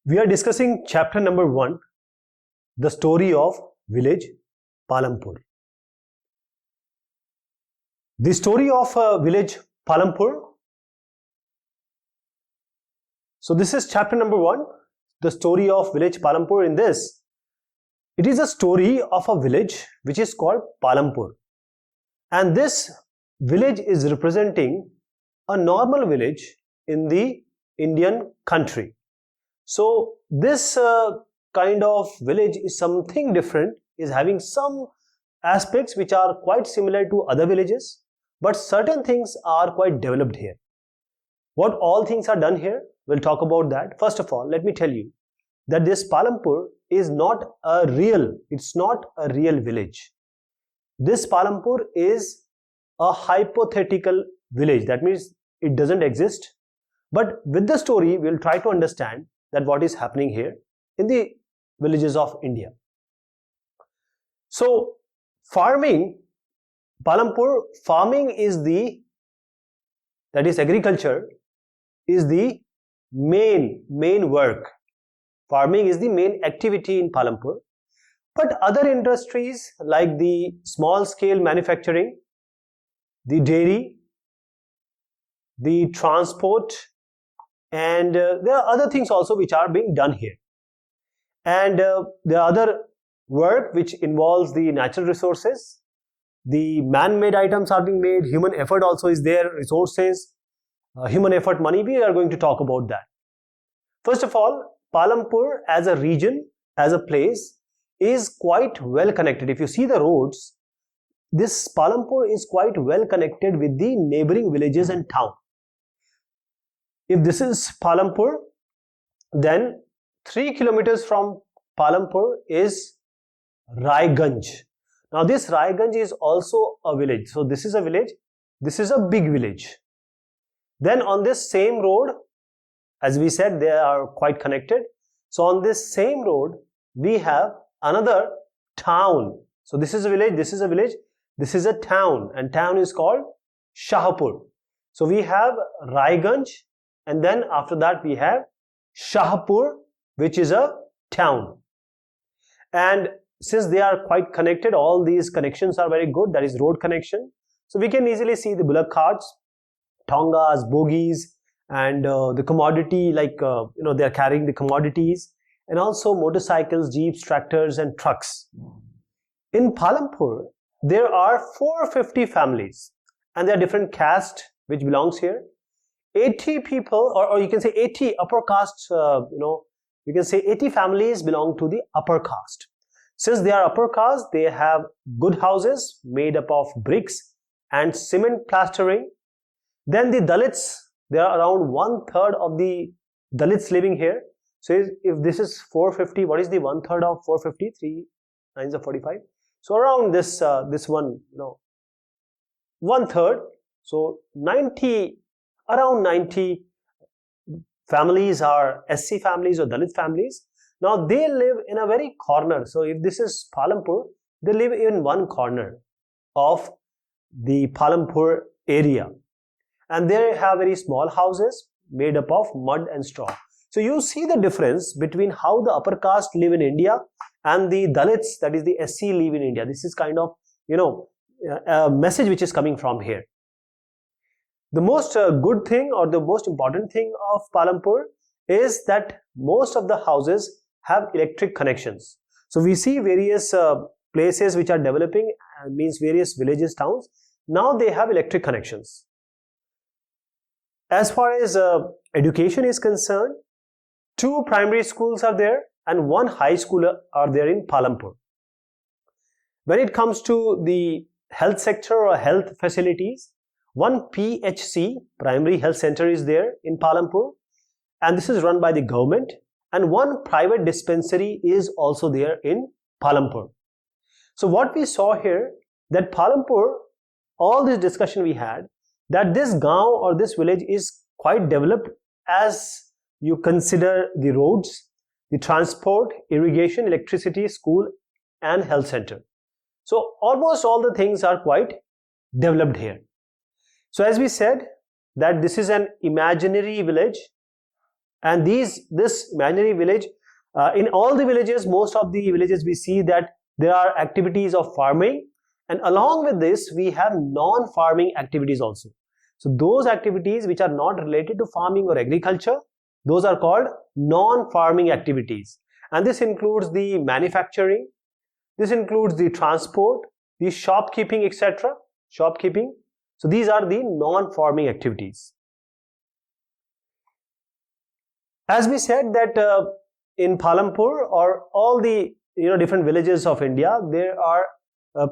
We are discussing chapter number 1, the story of village Palampur. The story of village Palampur. So this is chapter number 1, the story of village Palampur. In this, it is a story of a village which is called Palampur. And this village is representing a normal village in the Indian country. So this kind of village is something different, is having some aspects which are quite similar to other villages, but certain things are quite developed here. What all things are done here, we'll talk about that. First of all, let me tell you that this Palampur is not a real, it's not a real village. This Palampur is a hypothetical village. That means it doesn't exist. But with the story, we'll try to understand that what is happening here in the villages of India. So farming, Palampur, farming is that is agriculture, is the main work. Farming is the main activity in Palampur. But other industries like the small scale manufacturing, the dairy, the transport, and there are other things also which are being done here. And there are other work which involves the natural resources. The man-made items are being made, human effort also is there, resources, human effort, money. We are going to talk about that. First of all, Palampur as a region, as a place, is quite well connected. If you see the roads, this Palampur is quite well connected with the neighboring villages and town. If this is Palampur, then 3 kilometers from Palampur is Raiganj. Now this Raiganj is also a village. So this is a village. This is a big village. Then on this same road, as we said, they are quite connected. So on this same road, we have another town. So this is a village, this is a village, this is a town, and town is called Shahpur. So we have Raiganj, and then after that we have Shahpur, which is a town. And since they are quite connected, all these connections are very good, that is road connection. So we can easily see the bullock carts, tongas, bogies, and the commodity, like they are carrying the commodities, and also motorcycles, jeeps, tractors, and trucks. In Palampur, there are 450 families, and there are different castes which belongs here. 80 people, or you can say 80 upper castes, you can say 80 families belong to the upper caste. Since they are upper caste, they have good houses made up of bricks and cement plastering. Then the Dalits, there are around 1/3 of the Dalits living here. So if this is 450, what is the 1/3 of 450? 3 9s are 45. So around this one, 1/3. So around 90 families are SC families or Dalit families. Now they live in a very corner. So if this is Palampur, they live in one corner of the Palampur area. And they have very small houses made up of mud and straw. So you see the difference between how the upper caste live in India and the Dalits, that is the SC, live in India. This is kind of, a message which is coming from here. The most good thing or the most important thing of Palampur is that most of the houses have electric connections. So we see various places which are developing, means various villages, towns. Now they have electric connections. As far as education is concerned, 2 primary schools are there and 1 high school are there in Palampur. When it comes to the health sector or health facilities, 1 PHC, primary health center, is there in Palampur, and this is run by the government, and 1 private dispensary is also there in Palampur. So what we saw here, that Palampur, all this discussion we had, that this gaon or this village is quite developed as you consider the roads, the transport, irrigation, electricity, school, and health center. So almost all the things are quite developed here. So as we said that this is an imaginary village, And this imaginary village, in all the villages, most of the villages, we see that there are activities of farming, and along with this we have non-farming activities also. So those activities which are not related to farming or agriculture, those are called non-farming activities. And this includes the manufacturing, this includes the transport, the shopkeeping, etc. Shopkeeping. So these are the non-farming activities. As we said that in Palampur or all the different villages of India, there are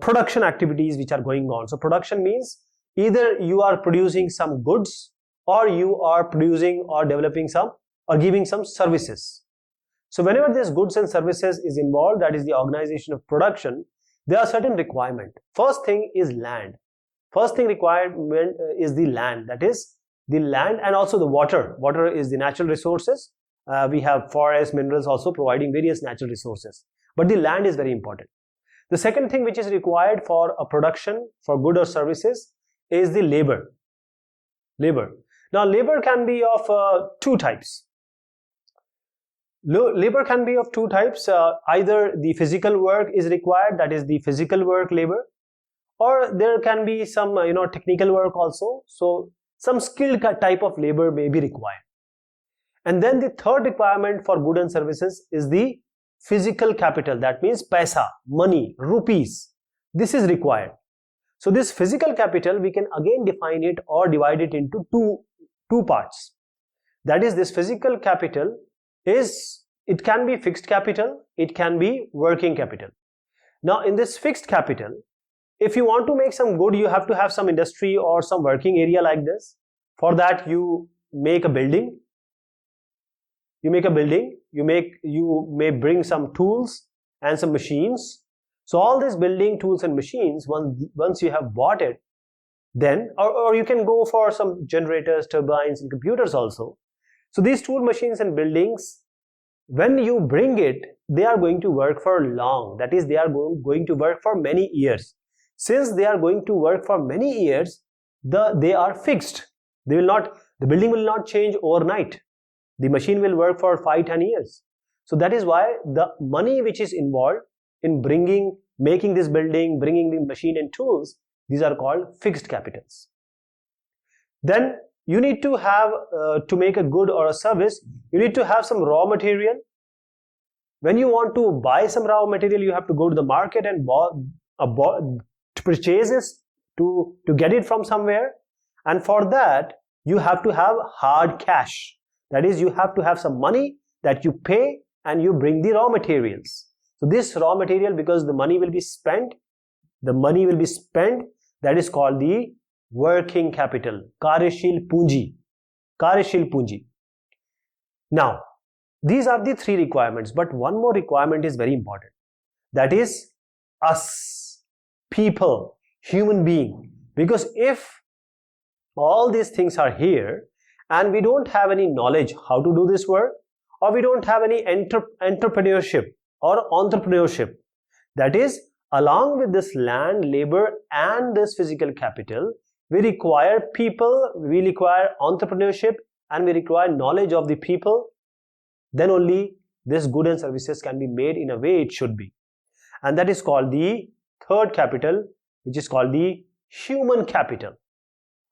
production activities which are going on. So production means either you are producing some goods, or you are producing or developing some or giving some services. So whenever this goods and services is involved, that is the organization of production, there are certain requirements. First thing is land. First thing requirement is the land, that is the land, and also the water. Water is the natural resources. We have forests, minerals also providing various natural resources. But the land is very important. The second thing which is required for a production for good or services is the labor. Labor. Now labor can be of two types. Labor can be of two types. Either the physical work is required, that is the physical work labor, or there can be some technical work also. So some skilled type of labor may be required. And then the third requirement for goods and services is the physical capital. That means paisa, money, rupees. This is required. So this physical capital, we can again define it or divide it into two parts. That is, this physical capital it can be fixed capital, it can be working capital. Now in this fixed capital, if you want to make some good, you have to have some industry or some working area like this. For that you make a building. You may bring some tools and some machines. So all these building tools and machines, once you have bought it, then or you can go for some generators, turbines and computers also. So these tool machines and buildings, when you bring it, they are going to work for long. That is, they are going to work for many years. Since they are going to work for many years, they are fixed. The building will not change overnight. The machine will work for 5-10 years. So that is why the money which is involved in making this building, bringing the machine and tools, these are called fixed capitals. Then you need to have, to make a good or a service, you need to have some raw material. When you want to buy some raw material, you have to go to the market and purchase it to get it from somewhere. And for that, you have to have hard cash. That is, you have to have some money that you pay and you bring the raw materials. So this raw material, because the money will be spent, that is called the working capital, Karyashil Punji. Now, these are the three requirements, but one more requirement is very important. That is us, people, human being. Because if all these things are here and we don't have any knowledge how to do this work, or we don't have any entrepreneurship, that is, along with this land, labor and this physical capital, we require people, we require entrepreneurship, and we require knowledge of the people. Then only this goods and services can be made in a way it should be. And that is called the third capital, which is called the human capital.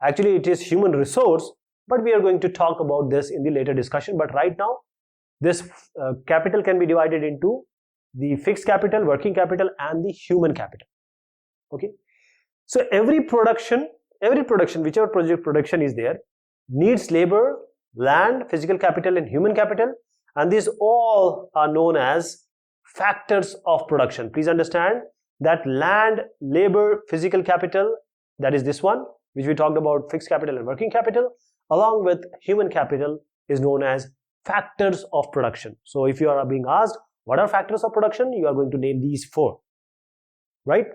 Actually, it is human resource, but we are going to talk about this in the later discussion. But right now, this capital can be divided into the fixed capital, working capital, and the human capital. Okay. So every production, whichever project production is there, needs labor, land, physical capital, and human capital. And these all are known as factors of production. Please understand that land, labor, physical capital, that is this one, which we talked about, fixed capital and working capital, along with human capital, is known as factors of production. So if you are being asked, what are factors of production? You are going to name these four, right?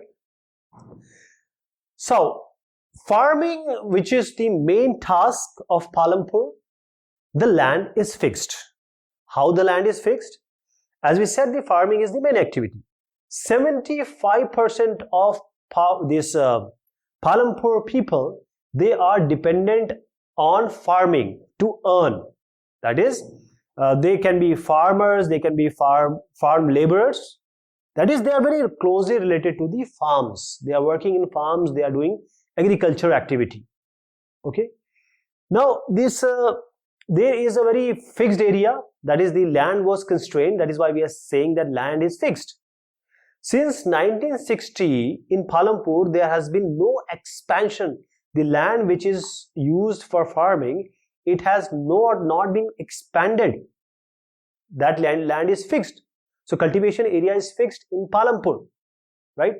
So, farming, which is the main task of Palampur, the land is fixed. How the land is fixed? As we said, the farming is the main activity. 75% of this Palampur people, they are dependent on farming to earn. That is, They can be farmers, they can be farm laborers. That is, they are very closely related to the farms. They are working in farms, they are doing agriculture activity. Okay. Now, this there is a very fixed area, that is, the land was constrained. That is why we are saying that land is fixed. Since 1960, in Palampur, there has been no expansion. The land which is used for farming, it has not been expanded. That land is fixed. So cultivation area is fixed in Palampur, right?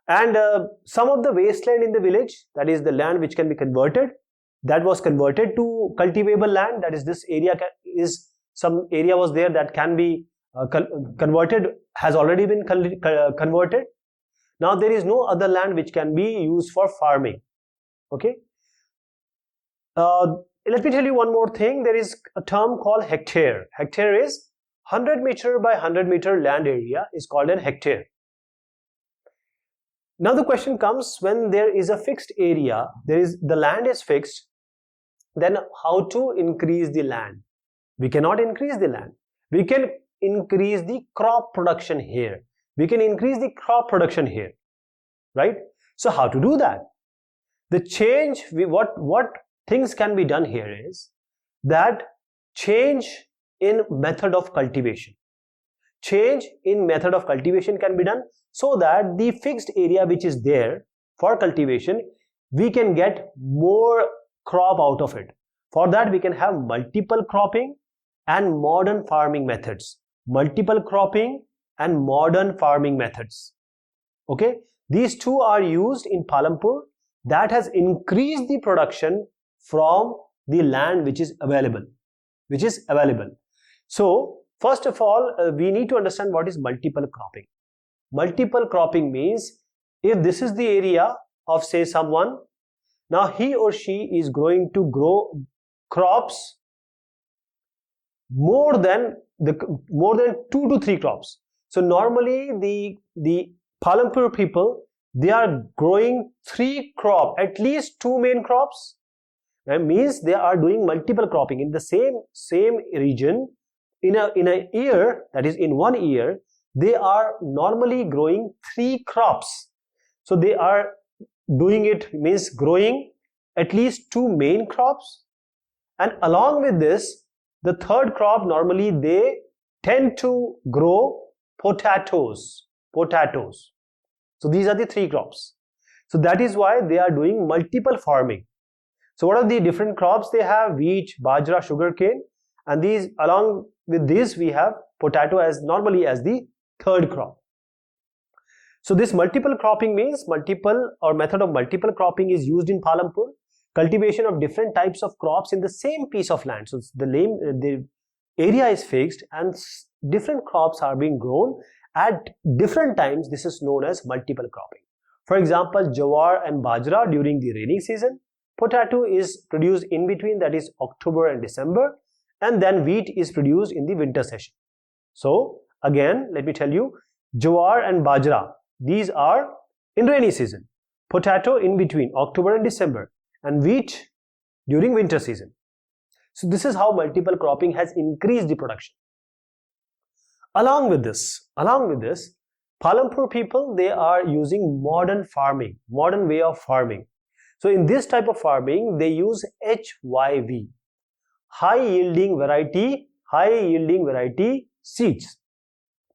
And some of the wasteland in the village, that is the land which can be converted, that was converted to cultivable land. That is, this area is, some area was there that can be converted, has already been converted. Now there is no other land which can be used for farming. Okay. Let me tell you one more thing. There is a term called hectare. Hectare is 100 meter by 100 meter land area is called an hectare. Now the question comes, when there is a fixed area, the land is fixed, then how to increase the land? We cannot increase the land. We can increase the crop production here. We can increase the crop production here, right? So how to do that? The change, what things can be done here is that change in method of cultivation. Change in method of cultivation can be done so that the fixed area which is there for cultivation, we can get more crop out of it. For that, we can have multiple cropping and modern farming methods. Multiple cropping and modern farming methods. Okay, these two are used in Palampur. That has increased the production from the land which is available. So first of all, we need to understand what is multiple cropping. Multiple cropping means, if this is the area of, say, someone, now he or she is going to grow crops more than 2 to 3 crops. So normally the Palampur people, they are growing 3 crop, at least 2 main crops. That means they are doing multiple cropping in the same region. In a year, that is in 1 year, they are normally growing 3 crops. So they are doing it, means growing at least 2 main crops, and along with this, the third crop, normally they tend to grow potatoes. So these are the 3 crops. So that is why they are doing multiple farming. So what are the different crops they have? Wheat, bajra, sugarcane, and these, along with this, we have potato as normally as the third crop. So this multiple cropping means method of multiple cropping is used in Palampur. Cultivation of different types of crops in the same piece of land. So the area is fixed and different crops are being grown at different times. This is known as multiple cropping. For example, jawar and bajra during the rainy season. Potato is produced in between, that is October and December, and then wheat is produced in the winter session. So again, let me tell you, jawar and bajra, these are in rainy season. Potato in between October and December, and wheat during winter season. So this is how multiple cropping has increased the production. Along with this, Palampur people, they are using modern farming, modern way of farming. So in this type of farming, they use HYV, high yielding variety seeds.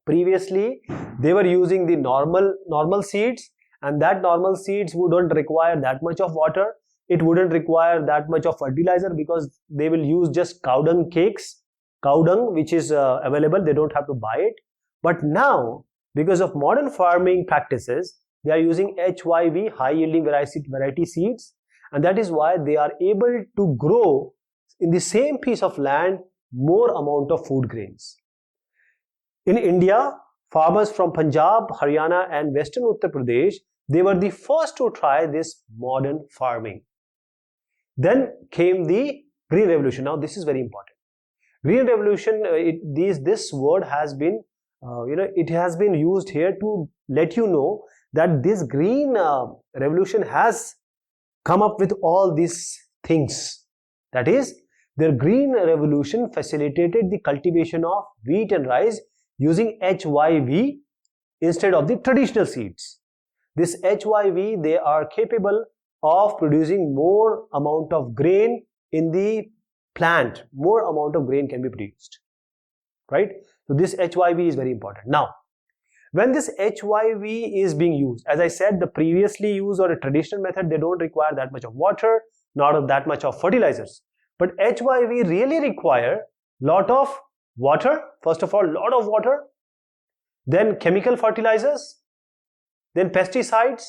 Previously, they were using the normal seeds, and that normal seeds wouldn't require that much of water. It wouldn't require that much of fertilizer, because they will use just cow dung cakes, cow dung which is available, they don't have to buy it. But now, because of modern farming practices, they are using HYV, high yielding variety seeds, and that is why they are able to grow in the same piece of land more amount of food grains. In India, farmers from Punjab, Haryana and Western Uttar Pradesh, they were the first to try this modern farming. Then came the Green Revolution. Now this is very important. Green Revolution, this word has been, it has been used here to let you know that this Green Revolution has come up with all these things. That is, Their green revolution facilitated the cultivation of wheat and rice using HYV instead of the traditional seeds. This HYV, they are capable of producing more amount of grain in the plant. More amount of grain can be produced, right? So this HYV is very important. Now, when this HYV is being used, as I said, the previously used or a traditional method, they don't require that much of water, not that much of fertilizers. But HYV really require lot of water. First of all, lot of water, then chemical fertilizers, then pesticides.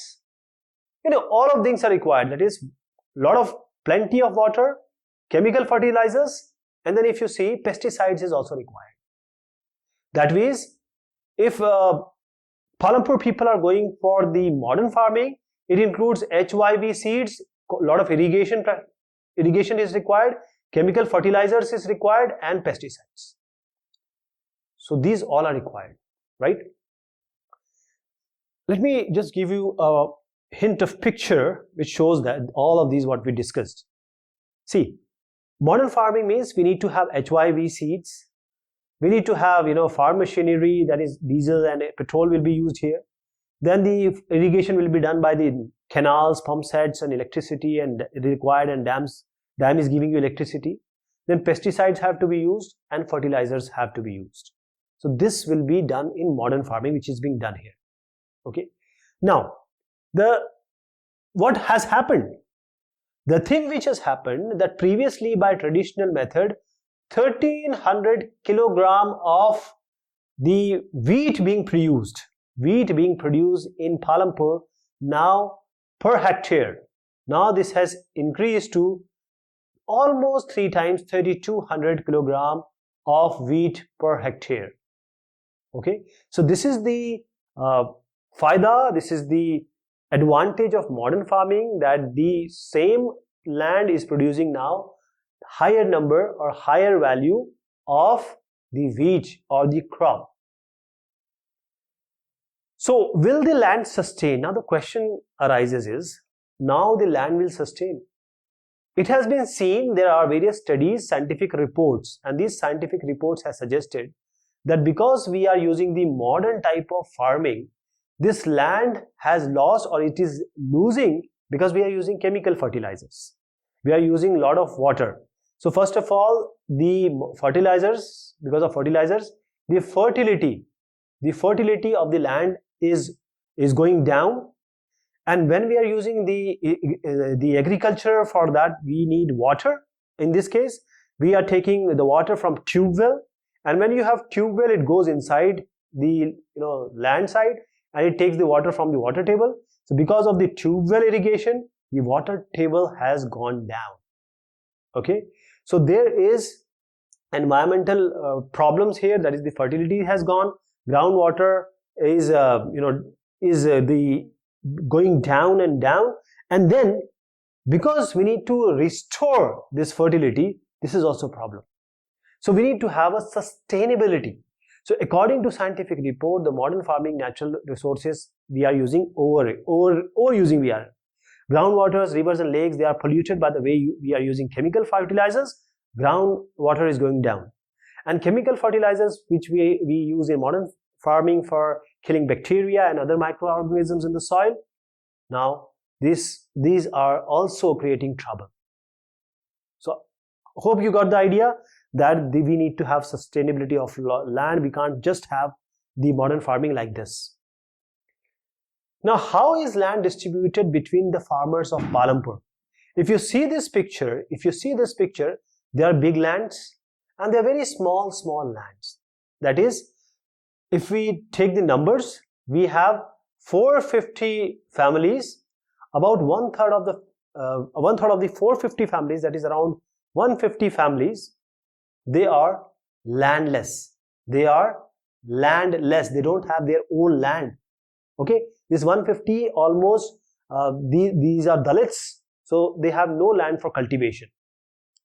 All of things are required. That is, plenty of water, chemical fertilizers, and then if you see, pesticides is also required. That means, if Palampur people are going for the modern farming, it includes HYV seeds, a lot of irrigation is required, chemical fertilizers is required, and pesticides. So these all are required, right? Let me just give you a hint of picture which shows that all of these what we discussed. See, modern farming means we need to have HYV seeds, we need to have farm machinery, that is diesel and petrol will be used here. Then the irrigation will be done by the canals, pump sets, and electricity and required, and dam is giving you electricity. Then pesticides have to be used and fertilizers have to be used. So this will be done in modern farming, which is being done here. Okay. Now, what has happened? The thing which has happened, that previously by traditional method, 1300 kilogram of the wheat being produced in Palampur now per hectare. Now this has increased to almost 3 times, 3200 kilogram of wheat per hectare. Okay, so this is the faida, this is the advantage of modern farming, that the same land is producing now higher number or higher value of the wheat or the crop. So will the land sustain? Now the question arises is, now the land will sustain. It has been seen, there are various studies, scientific reports, and these scientific reports have suggested that because we are using the modern type of farming, this land has lost or it is losing because we are using chemical fertilizers. We are using a lot of water. So first of all, the fertilizers, because of fertilizers, the fertility of the land is going down. And when we are using the agriculture, for that we need water. In this case, we are taking the water from tube well, and when you have tube well, it goes inside the land side and it takes the water from the water table. So because of the tube well irrigation, the water table has gone down. Okay, so there is environmental problems here. That is, the fertility has gone. Groundwater is going down and down, and then because we need to restore this fertility, this is also a problem. So we need to have a sustainability. So according to scientific report, the modern farming natural resources we are using overusing we are. Groundwaters, rivers and lakes, they are polluted by the way we are using chemical fertilizers. Groundwater is going down, and chemical fertilizers which we use in modern farming for killing bacteria and other microorganisms in the soil, now these are also creating trouble. So hope you got the idea that we need to have sustainability of land. We can't just have the modern farming like this. Now, how is land distributed between the farmers of Palampur? If you see this picture, there are big lands and there are very small lands. That is, if we take the numbers, we have 450 families. About one third of the 450 families, that is around 150 families, they are landless. They don't have their own land. Okay, this 150 almost these are Dalits, so they have no land for cultivation.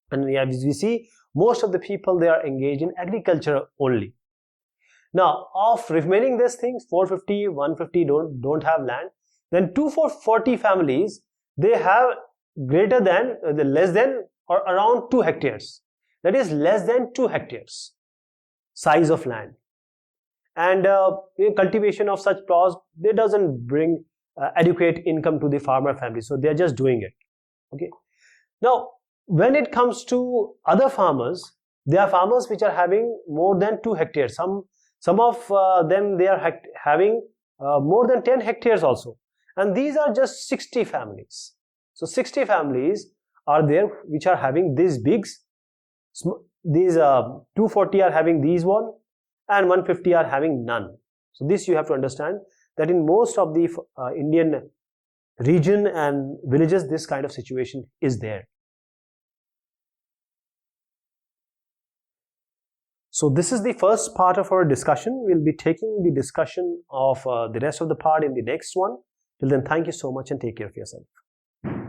And as we see, most of the people, they are engaged in agriculture only. Now, of remaining these things, 450, 150 don't have land. Then 240 families, they have less than or around 2 hectares. that is less than 2 hectares size of land. And cultivation of such plots, they doesn't bring adequate income to the farmer family, so they are just doing it. Okay. Now, when it comes to other farmers, there are farmers which are having more than 2 hectares. Some of them, they are having more than 10 hectares also, and these are just 60 families. So 60 families are there which are having these bigs. These 240 are having these one, and 150 are having none. So this you have to understand, that in most of the Indian region and villages, this kind of situation is there. So this is the first part of our discussion. We'll be taking the discussion of the rest of the part in the next one. Till then, thank you so much and take care of yourself.